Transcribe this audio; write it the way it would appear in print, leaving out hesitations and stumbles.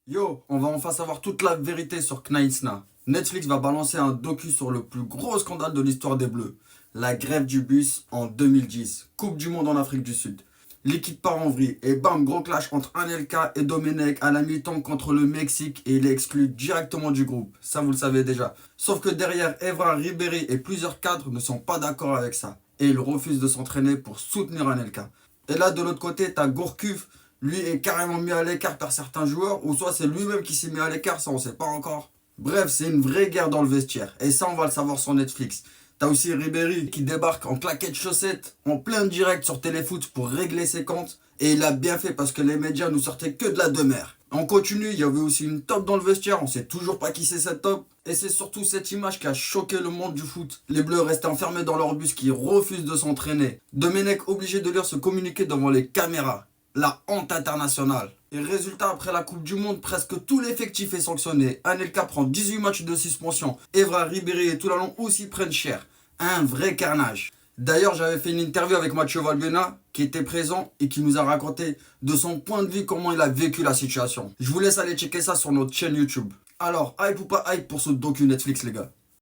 Yo, on va enfin savoir toute la vérité sur Knaïsna. Netflix va balancer un docu sur le plus gros scandale de l'histoire des Bleus. La grève du bus en 2010. Coupe du monde en Afrique du Sud. L'équipe part en vrille et bam, gros clash entre Anelka et Domenech à la mi-temps contre le Mexique et il est exclu directement du groupe. Ça, vous le savez déjà. Sauf que derrière, Evra, Ribéry et plusieurs cadres ne sont pas d'accord avec ça. Et ils refusent de s'entraîner pour soutenir Anelka. Et là, de l'autre côté, t'as Gourcuff. Lui est carrément mis à l'écart par certains joueurs, ou soit c'est lui-même qui s'est mis à l'écart, ça on sait pas encore. Bref, c'est une vraie guerre dans le vestiaire, et ça on va le savoir sur Netflix. T'as aussi Ribéry qui débarque en claquettes chaussettes, en plein direct sur Téléfoot pour régler ses comptes, et il a bien fait parce que les médias nous sortaient que de la demeure. En continu, il y avait aussi une top dans le vestiaire, on sait toujours pas qui c'est cette top. Et c'est surtout cette image qui a choqué le monde du foot. Les Bleus restent enfermés dans leur bus qui refusent de s'entraîner. Domenech obligé de lire ce communiqué devant les caméras. La honte internationale. Et résultat, après la Coupe du Monde, presque tout l'effectif est sanctionné. Anelka prend 18 matchs de suspension. Evra, Ribéry et Toulalan aussi prennent cher. Un vrai carnage. D'ailleurs, j'avais fait une interview avec Mathieu Valbuena, qui était présent et qui nous a raconté de son point de vue comment il a vécu la situation. Je vous laisse aller checker ça sur notre chaîne YouTube. Alors, hype ou pas hype pour ce docu Netflix, les gars?